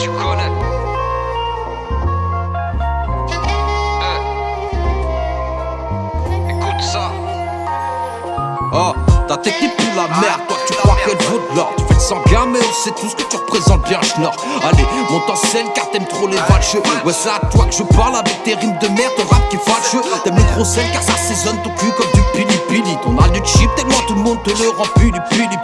tu connais. Écoute ça. Oh, ta technique pue la merde, toi tu crois qu'elle vaut de l'or. Tu fais le sanguin mais on sait tous que tu représentes bien Schnorr. Allez, monte en scène car t'aimes trop les valcheux. Ouais, c'est à toi que je parle avec tes rimes de merde, ton rap qui est fâcheux. T'aimes le gros sel car ça saisonne ton cul comme du pili-pili. Ton al du chip tellement tout le monde te le rend pili-pili.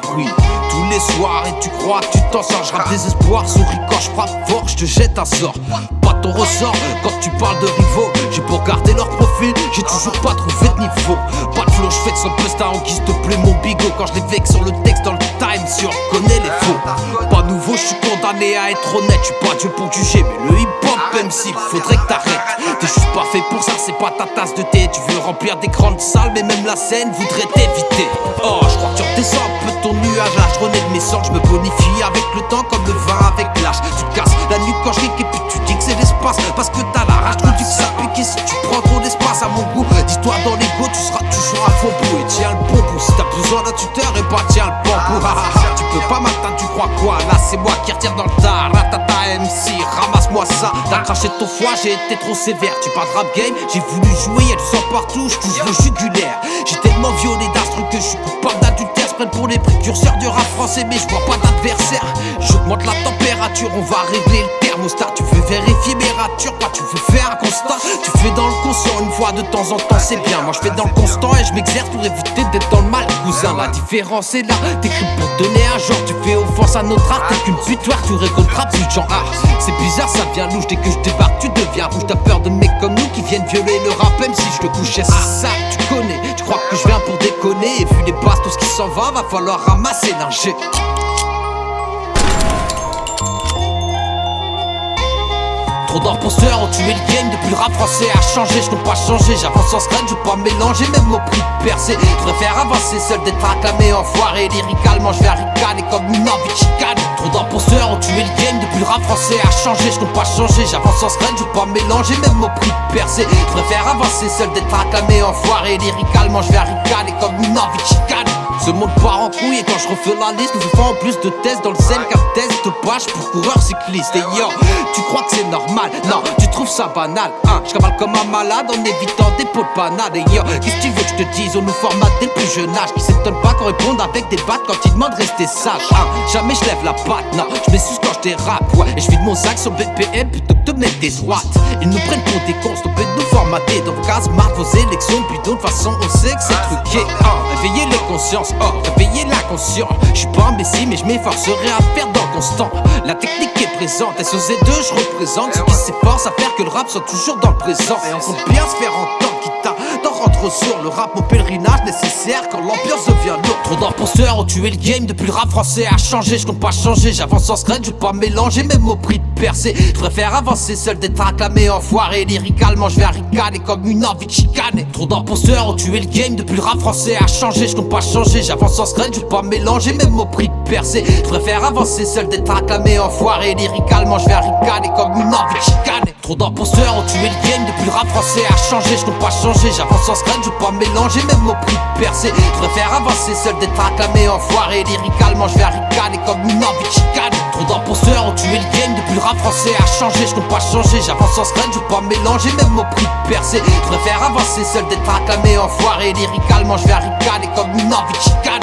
Tous les soirs et tu crois que tu t'en sors. Je rappe des espoirs, souris quand je frappe fort, je te jette un sort. Pas ton ressort quand tu parles de rivaux. J'ai beau regarder leur profil, j'ai toujours pas trouvé de niveau. Pas de flow, je fais de son pusta en guise de plaît mon bigot. Quand je les vexe sur le texte dans le time, si on reconnaît les faux. Pas nouveau, je suis condamné à être honnête. Je suis pas Dieu pour juger, mais le hip-hop même s'il faudrait que t'arrêtes. T'es juste pas fait pour ça, c'est pas ta tasse de thé. Tu veux remplir des grandes salles, mais même la scène voudrait t'éviter. Oh, je crois que tu redescends un peu ton nuage là. Je renais de mes sorts, je me bonifie avec le temps comme le vin avec l'âge. Tu casses la nuque quand je ris et puis tu dis que c'est l'espace. Parce que t'as la rage, tu dis que ça pique et si tu prends trop d'espace à mon goût. Dis-toi dans l'ego, tu seras toujours à fond bout. Et tiens le bon bout, si t'as besoin d'un tuteur, et bah tiens le bambou. Tu peux pas m'atteindre, tu crois quoi? Là c'est moi qui retire dans le tas. Ratata MC, ramasse-moi ça. T'as craché ton foie, j'ai été trop sévère. Tu parles rap game, j'ai voulu jouer, y'a du sang partout, je touche le jugulaire. J'ai tellement violé d'instru que je suis coupable d'adultère. Se prennent pour les précurseurs du rap français, mais je vois pas d'adversaire. J'augmente la température, on va régler le thermostat. Tu veux vérifier mes ratures, toi tu veux faire un constat. Tu fais dans le conscient une fois de temps en temps, c'est bien. Moi je fais dans le constant et je m'exerce pour éviter d'être dans le mal, cousin. La différence est là, t'écris pour donner un genre. Tu fais offense à notre art, t'es qu'une butoir, tu récolteras plus de gens. Ah, c'est bizarre, ça vient louche. Dès que je débarque, tu deviens rouge. T'as peur de mecs comme nous qui viennent violer le rap, même si je te couchais. C'est ça, tu connais. Tu crois que je viens pour déconner. Et vu les bastos qui s'en va falloir ramasser l'ingé. Trop d'imposteurs ont tué le game, depuis le rap français a changé. Je compte pas changer, j'avance sans scratch, je veux pas mélanger, même au prix de percer. Je préfère avancer seul d'être acclamé, enfoiré. Lyricalement je vais ricaner comme une envie de chicane. Trop d'imposteurs ont tué le game, depuis le rap français a changé. Je compte pas changer, j'avance sans scratch, je veux pas mélanger, même au prix de percer. Je préfère avancer seul d'être acclamé, enfoiré. Lyricalement je vais ricaner comme une envie de chicane. Ce monde part en couille et quand je refais la liste, nous faisons plus de tests dans le zen qu'un test de page pour coureur cycliste. Et yo, tu crois que c'est normal? Non, tu trouves ça banal, hein? Je cavale comme un malade en évitant des pots de panade. Et yo, qu'est-ce que tu veux que je te dise? On nous formate dès le plus jeune âge. Qui s'étonne pas qu'on réponde avec des battes quand ils demandent de rester sage, hein? Jamais je lève la patte, non, je m'excuse quand je dérape, ouais. Et je vide mon sac sur BPM plutôt que de mettre des droites. Ils nous prennent pour des cons, on peut nous formater. Dans vos cases, marque vos élections, puis de toute façon on sait que c'est truqué, hein? Réveillez les consciences, oh, réveillez l'inconscient. Je suis pas imbécile mais je m'efforcerai à faire dans le constant. La technique est présente, SOZ2 je représente ceux qui s'efforcent à faire que le rap soit toujours dans le présent. Et on compte bien se faire entendre, quitte à d'en rendre sourd. Le rap, mon pèlerinage nécessaire quand l'ambiance devient lourde. Trop d'imposteurs ont tué le game, depuis le rap français a changé. Je compte pas changer, j'avance sans scratch, je veux pas mélanger, même au prix de percer. Je préfère avancer seul d'être acclamé, enfoiré. Lyricalement je vais ricaner comme une envie de chicaner. Trop d'imposteurs ont tué le game, depuis le rap français a changé. Je compte pas changer, j'avance sans scratch, je veux pas mélanger, même au prix de percer. Je préfère avancer seul d'être acclamé, enfoiré. Lyricalement je vais ricaner comme une envie de chicaner. Trop d'imposteurs ont tué le game, depuis le rap français a changé. Je compte pas changer, j'avance sans scratch, je veux pas mélanger, même au prix de percer. Je préfère avancer seul d'être acclamé, enfoiré. Lyricalement je vais ricaner comme une envie de chicaner. Trop d'imposteurs ont tué le game, depuis le rap français a changé. Je compte pas changer, j'avance sans scratch, je veux pas mélanger, même au prix de percer. Je préfère avancer seul d'être acclamé, enfoiré. Lyricalement je vais ricaner comme une envie de chicaner.